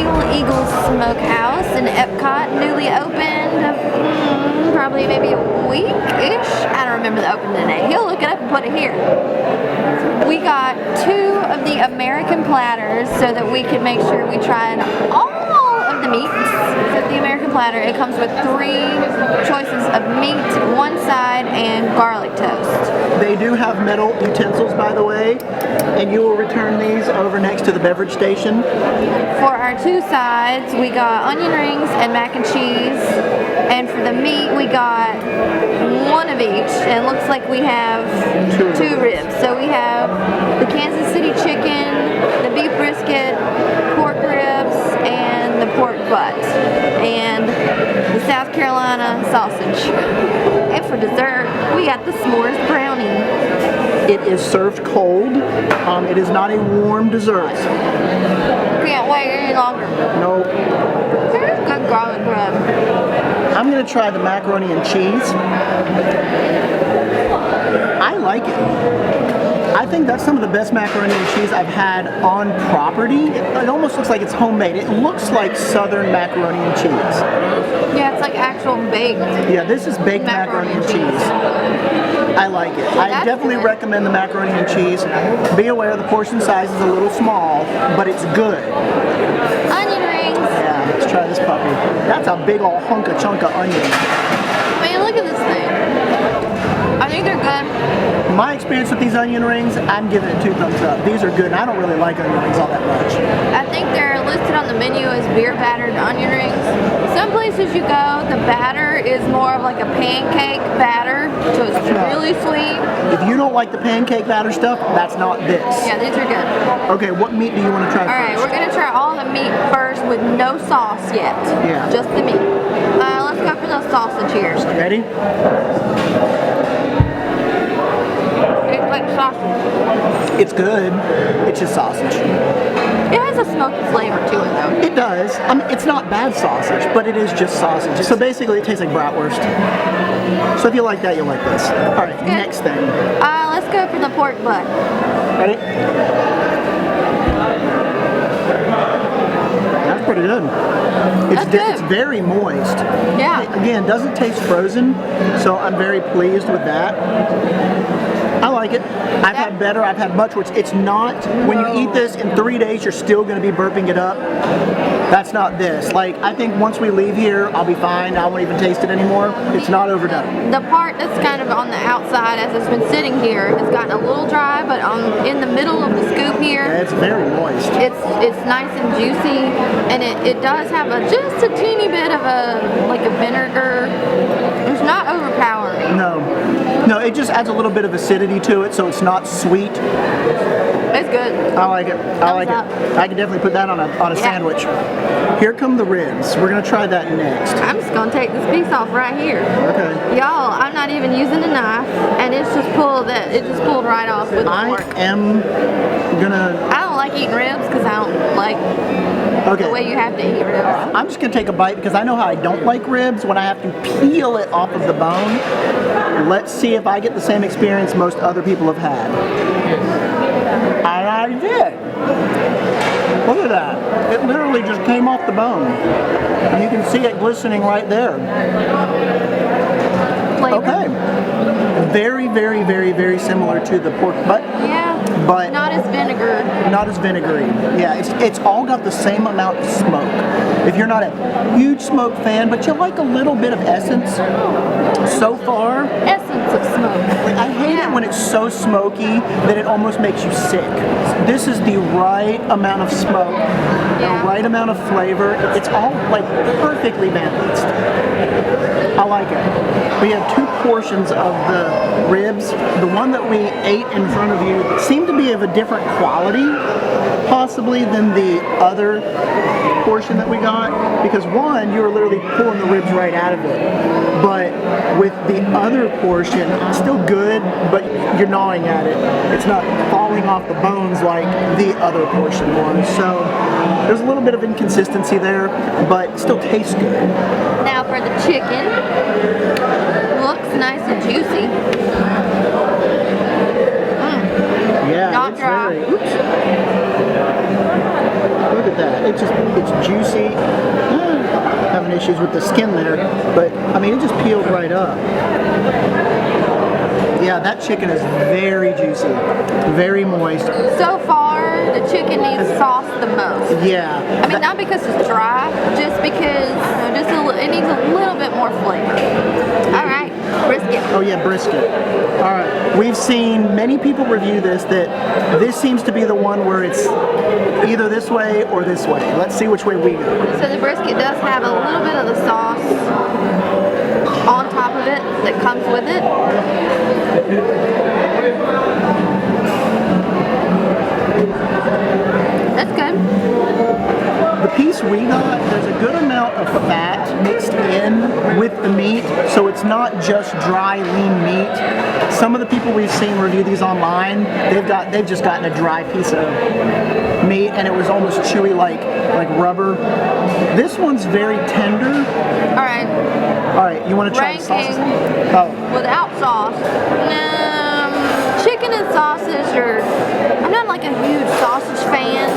Little Eagle Smokehouse in EPCOT, newly opened, probably maybe a week-ish. I don't remember the opening date. He'll look it up and put it here. We got 2 of the American platters so that we can make sure we try all of the meats. So the American platter, it comes with 3 choices of meat, one side, and garlic toast. They do have metal utensils, by the way, and you will return these over next to the beverage station. For our 2 sides, we got onion rings and mac and cheese. And for the meat, we got 1 of each. And it looks like we have 2 ribs. So we have the Kansas City chicken, the beef brisket, pork ribs, and the pork butt. And the South Carolina sausage. And for dessert, we got the s'mores brownie. It is served cold. It is not a warm dessert. Can't wait any longer. No. There's good garlic bread. I'm going to try the macaroni and cheese. I like it. I think that's some of the best macaroni and cheese I've had on property. It almost looks like it's homemade. It looks like southern macaroni and cheese. Yeah, it's like actual baked. Yeah, this is baked macaroni and cheese. I like it. I definitely recommend the macaroni and cheese. Be aware the portion size is a little small, but it's good. Onion rings. Yeah, let's try this puppy. That's a big old hunk of chunk of onion. Man, look at this thing. I think they're good. My experience with these onion rings, I'm giving it 2 thumbs up. These are good, and I don't really like onion rings all that much. I think they're listed on the menu as beer battered onion rings. Some places you go, the batter is more of like a pancake batter, so it's really sweet. If you don't like the pancake batter stuff, that's not this. Yeah, these are good. Okay, what meat do you want to try first? Alright, we're going to try all the meat first with no sauce yet. Yeah. Just the meat. Let's go for the sausage here. Ready? It's like sausage. It's good. It's just sausage. It has a smoky flavor to it though. It does. I mean, it's not bad sausage, but it is just sausage. So basically it tastes like bratwurst. So if you like that, you'll like this. Alright, next thing. Let's go for the pork butt. Ready? That's pretty good. It's very moist. Yeah. Again, doesn't taste frozen, so I'm very pleased with that. I like it. I've had better. I've had much worse. It's not, when you eat this in 3 days, you're still going to be burping it up. That's not this. Like, I think once we leave here, I'll be fine. I won't even taste it anymore. It's not overdone. The part that's kind of on the outside as it's been sitting here has gotten a little dry, but in the middle of the scoop here, Yeah, it's very moist. it's nice and juicy, and it does have just a teeny bit of a vinegar. It's not overpowering. No, it just adds a little bit of acidity to it, so it's not sweet. It's good. I like it. I like it. I can definitely put that on a sandwich. Here come the ribs. We're gonna try that next. I'm just gonna take this piece off right here. Okay. Y'all, I'm not even using a knife, and it's just pulled right off with the fork. I am gonna. I don't like eating ribs because I don't like the way you have to eat ribs. I'm just gonna take a bite because I know how I don't like ribs when I have to peel it off of the bone. Let's see if I get the same experience most other people have had. And I did. Look at that. It literally just came off the bone. And you can see it glistening right there. Flavor. Okay. Very, very, very, very similar to the pork butt. Yeah. But not as vinegary. Not as vinegary. Yeah, it's all got the same amount of smoke. If you're not a huge smoke fan, but you like a little bit of essence, so far. Essence of smoke. I hate it when it's so smoky that it almost makes you sick. This is the right amount of smoke, the right amount of flavor. It's all like perfectly balanced. I like it. We have 2 portions of the ribs. The one that we ate in front of you seemed to be of a different quality, possibly, than the other portion that we got, because one, you were literally pulling the ribs right out of it, but with the other portion, it's still good, but you're gnawing at it. It's not falling off the bones like the other portion was, so there's a little bit of inconsistency there, but it still tastes good. Now for the chicken. Looks nice and juicy. Yeah, not it's dry. oops. Look at that. It's juicy. Having issues with the skin there, but I mean, it just peeled right up. Yeah, that chicken is very juicy, very moist. So far, the chicken needs sauce the most. Yeah. I mean, not because it's dry, just because it needs a little bit more flavor. All right, brisket. Oh yeah, brisket. All right. We've seen many people review this that this seems to be the one where it's either this way or this way. Let's see which way we go. So the brisket does have a little bit of the sauce on top of it that comes with it. That's good. The piece we got, there's a good amount of fat mixed in with the meat, so it's not just dry, lean meat. Some of the people we've seen review these online, they've just gotten a dry piece of meat, and it was almost chewy like rubber. This one's very tender. All right. All right, you want to try the sauces? Oh. Without sauce. Chicken and sausage I'm not like a huge sausage fan.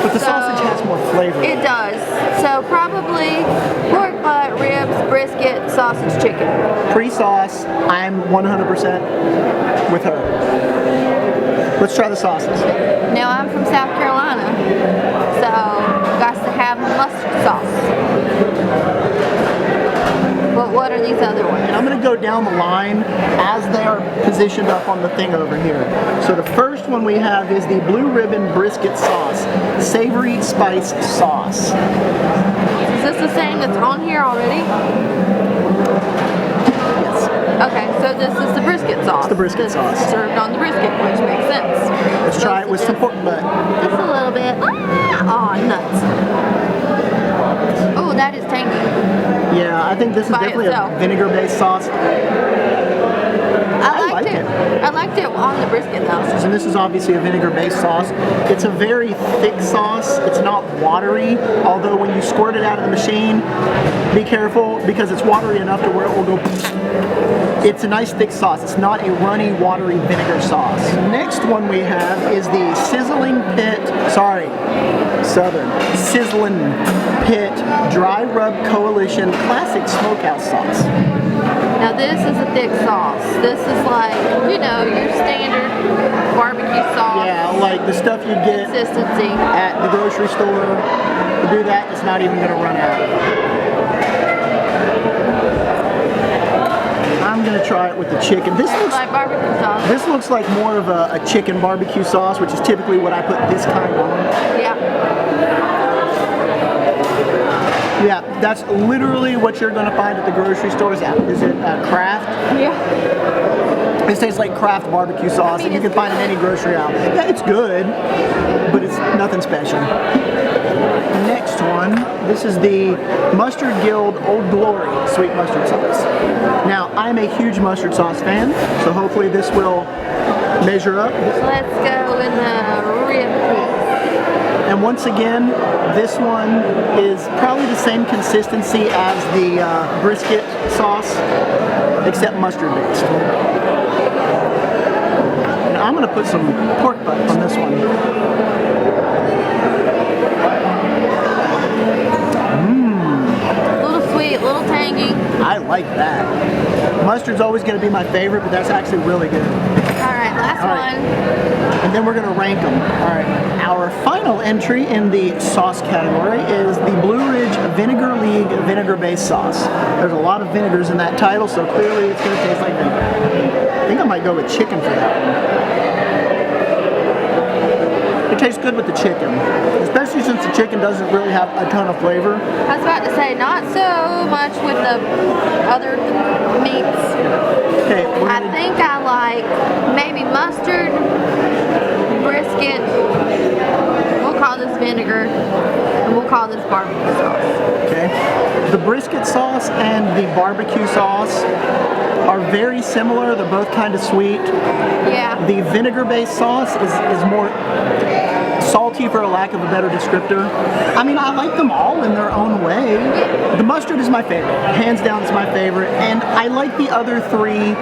But the sausage has more flavor. It does. So probably pork butt, ribs, brisket, sausage, chicken. Pre-sauce, I'm 100% with her. Let's try the sauces. Now I'm from South Carolina, so got to have mustard sauce. But what are these other ones? And I'm going to go down the line as they are positioned up on the thing over here. So the first one we have is the Blue Ribbon Brisket Sauce, Savory Spice Sauce. Is this the same that's on here already? Yes. Okay, so this is the brisket sauce. It's the brisket sauce. Served on the brisket, which makes sense. Let's try it with some pork butt. Just a little bit. Oh, nuts. Oh, that is tangy. Yeah, I think this is By definitely itself. a vinegar-based sauce. I liked it. I liked it on the brisket though. And this is obviously a vinegar-based sauce. It's a very thick sauce. It's not watery, although when you squirt it out of the machine, be careful because it's watery enough to where it will go. It's a nice thick sauce. It's not a runny, watery vinegar sauce. Next one we have is the Sizzling Pit Dry Rub Coalition Classic Smokehouse Sauce. Now this is a thick sauce. This is like, you know, your standard barbecue sauce. Yeah, like the stuff you get Consistency. at the grocery store. To do that, it's not even going to run out. I'm going to try it with the chicken. This looks like barbecue sauce. This looks like more of a chicken barbecue sauce, which is typically what I put this kind on. Yeah. Yeah, that's literally what you're going to find at the grocery stores. Is it Kraft? Yeah. It tastes like Kraft barbecue sauce, and you can find it in any grocery aisle. Yeah, it's good, but it's nothing special. Next one, this is the Mustard Guild Old Glory Sweet Mustard Sauce. Now, I'm a huge mustard sauce fan, so hopefully this will measure up. Let's go in the rib piece. And once again, this one is probably the same consistency as the brisket sauce, except mustard based. And I'm going to put some pork butt on this one. A little sweet, a little tangy. I like that. Mustard's always going to be my favorite, but that's actually really good. All right, last one. And then we're going to rank them. All right. Our final entry in the sauce category is the Blue Ridge Vinegar League vinegar-based sauce. There's a lot of vinegars in that title, so clearly it's going to taste like vinegar. I think I might go with chicken for that one. It tastes good with the chicken, especially since the chicken doesn't really have a ton of flavor. I was about to say, not so much with the other meats. Okay, I think I like maybe mustard, brisket, we'll call this vinegar, and we'll call this barbecue sauce. Okay. The brisket sauce and the barbecue sauce are very similar. They're both kind of sweet. Yeah. The vinegar-based sauce is more salty, for a lack of a better descriptor. I mean, I like them all in their own way. The mustard is my favorite. Hands down, it's my favorite. And I like the other three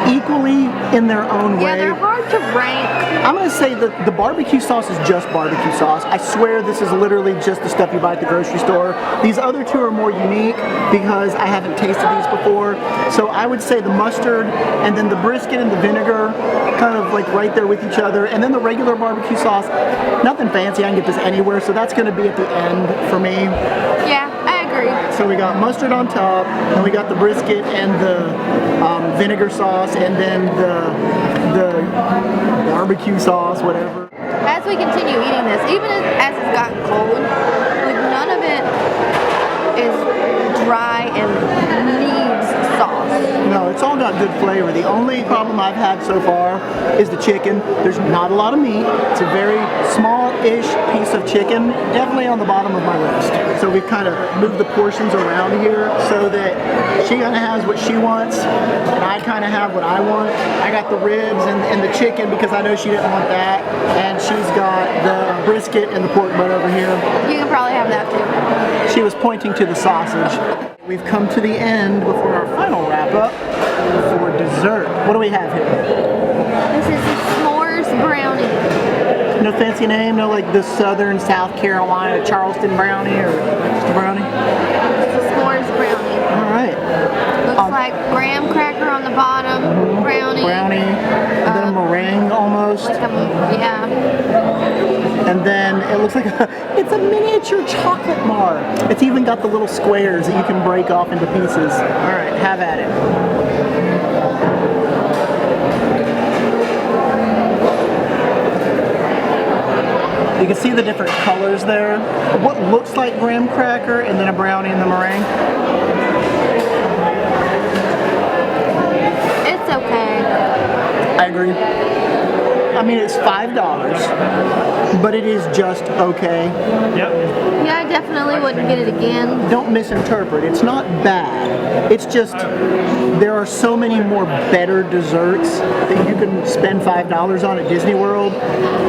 equally in their own way. Yeah, they're hard hard to rank. I'm going to say that the barbecue sauce is just barbecue sauce. I swear this is literally just the stuff you buy at the grocery store. These other two are more unique because I haven't tasted these before. So I would say the mustard and then the brisket and the vinegar kind of like right there with each other. And then the regular barbecue sauce, nothing fancy. I can get this anywhere. So that's going to be at the end for me. Yeah, I agree. So we got mustard on top, and we got the brisket and the vinegar sauce, and then the barbecue sauce, whatever. As we continue eating this, even as it's gotten cold, like none of it is dry and needs sauce. No, it's all got good flavor. The only problem I've had so far is the chicken. There's not a lot of meat. It's a very small-ish piece of chicken, definitely on the bottom of my list. So we've kind of moved the portions around here so that she kind of has what she wants, and I kind of have what I want. I got the ribs and the chicken because I know she didn't want that, and she's got the brisket and the pork butt over here. You can probably have that too. She was pointing to the sausage. We've come to the end before our final wrap-up for dessert. What do we have here? This is a s'mores brownie. No fancy name? No like the Southern South Carolina Charleston brownie or just a brownie? It's a s'mores brownie. All right. Looks like graham cracker on the bottom, brownie. Brownie, and then a meringue almost. Like yeah. And then it looks like it's a miniature chocolate bar. It's even got the little squares that you can break off into pieces. All right, have at it. You can see the different colors there. What looks like graham cracker and then a brownie and the meringue. It's okay. I agree. I mean, it's $5, but it is just okay. Yep. Yeah, I definitely wouldn't get it again. Don't misinterpret. It's not bad. It's just there are so many more better desserts that you can spend $5 on at Disney World.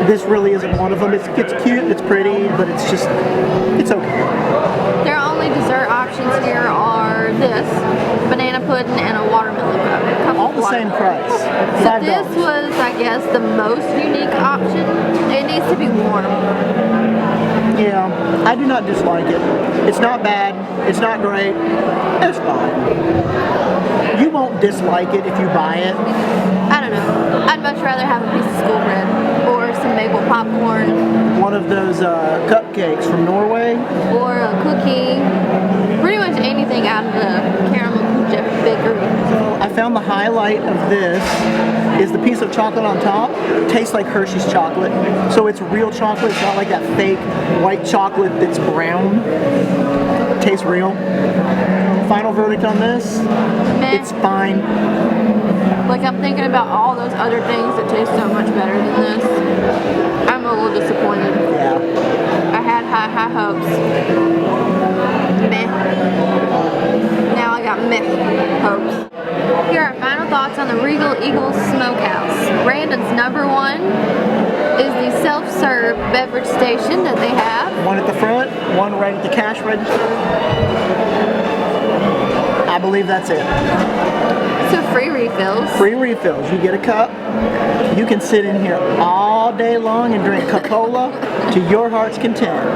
This really isn't one of them. It's cute, it's pretty, but it's okay. Their only dessert options here are this, banana pudding and a watermelon cup. All the same price. So $5. this was, I guess, the most unique option. It needs to be warm. Yeah, I do not dislike it. It's not bad. It's not great. It's fine. You won't dislike it if you buy it. I don't know. I'd much rather have a piece of school bread or some maple popcorn. One of those cupcakes from Norway. Or a cookie. Pretty much anything out of the caramel bakery. I found the highlight of this is the piece of chocolate on top. It tastes like Hershey's chocolate. So it's real chocolate. It's not like that fake white chocolate that's brown. It tastes real. Final verdict on this? Meh. It's fine. Like I'm thinking about all those other things that taste so much better than this. I'm a little disappointed. Yeah. I had high hopes. Meh. Now I got meh hopes. Here are final thoughts on the Regal Eagle Smokehouse. Brandon's number one is the self-serve beverage station that they have. One at the front, one right at the cash register. I believe that's it. So free refills. Free refills. You get a cup. You can sit in here all day long and drink Coca-Cola to your heart's content.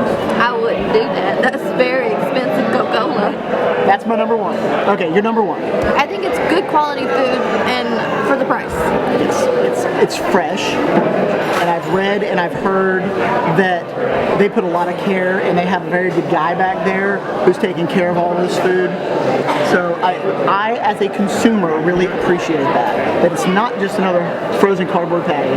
I wouldn't do that. That's very expensive Coca-Cola. That's my number one. Okay, you're number one. I think it's good quality food and for the price. It's fresh, and I've read and I've heard that they put a lot of care and they have a very good guy back there who's taking care of all this food. So I as a consumer really appreciate that it's not just another frozen cardboard patty.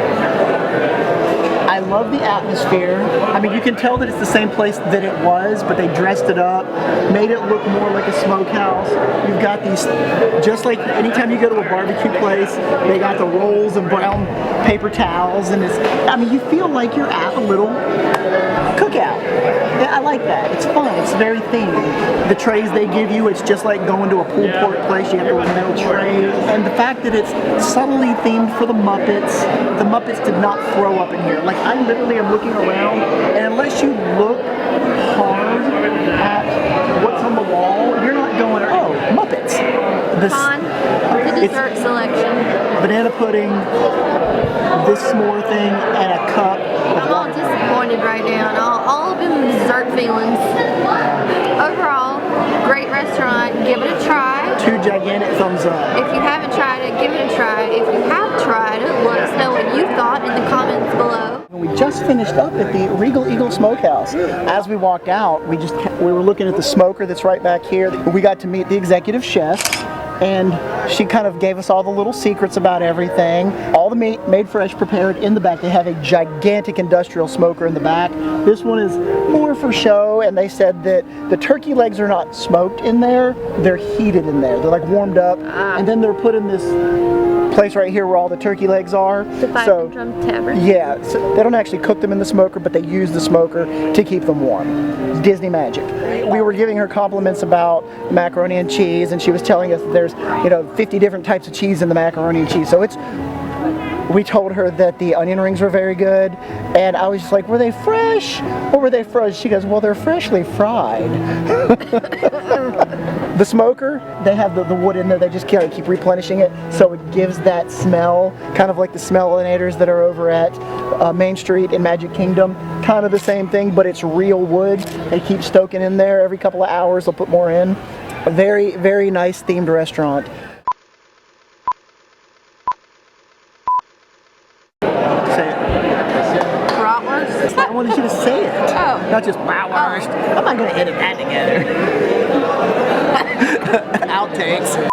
I love the atmosphere. I mean, you can tell that it's the same place that it was, but they dressed it up, made it look more like a smokehouse. You've got these, just like anytime you go to a barbecue place, they got the rolls of brown paper towels, and I mean, you feel like you're at a little cookout. Yeah, I like that. It's fun. It's very themed. The trays they give you, it's just like going to a pulled pork place. You have the metal tray. And the fact that it's subtly themed for the Muppets did not throw up in here. Like, I literally am looking around, and unless you look hard at what's on the wall, you're not going, oh, Muppets. On the dessert selection. banana pudding, this s'more thing, and a cup of I'm all water. disappointed right now. And all of them dessert feelings. Overall, great restaurant. Give it a try. 2 gigantic thumbs up. If you haven't tried it, give it a try. If you have tried it, let us know what you thought in the comments below. We just finished up at the Regal Eagle Smokehouse. As we walked out, we were looking at the smoker that's right back here. We got to meet the executive chef, and she kind of gave us all the little secrets about everything. All the meat made fresh, prepared in the back. They have a gigantic industrial smoker in the back. This one is more for show, and they said that the turkey legs are not smoked in there, they're heated in there. They're like warmed up, and then they're put in this place right here where all the turkey legs are. The Fire Drum Tavern. Yeah, so they don't actually cook them in the smoker, but they use the smoker to keep them warm. Disney magic. We were giving her compliments about macaroni and cheese, and she was telling us there's 50 different types of cheese in the macaroni and cheese. So we told her that the onion rings were very good, and I was just like, were they fresh or were they frozen? She goes, well, they're freshly fried. The smoker, they have the wood in there, they just kind of keep replenishing it, so it gives that smell, kind of like the smellinators that are over at Main Street in Magic Kingdom. Kind of the same thing, but it's real wood. They keep stoking in there every couple of hours, they'll put more in. A very, very nice themed restaurant. Bratwurst? I wanted you to say it. Oh. Not just bratwurst. I'm not going to edit that together. Outtakes.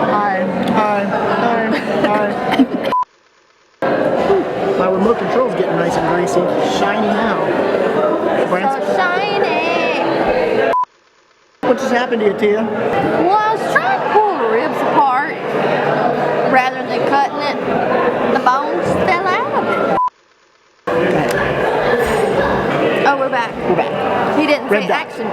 Hi. My remote control's getting nice and greasy. Shiny now. So shiny! What just happened to you, Teia? Well, I was trying to pull the ribs apart rather than cutting it. The bones fell out of it. Oh, we're back. We're back. He didn't say Ribbed up. action.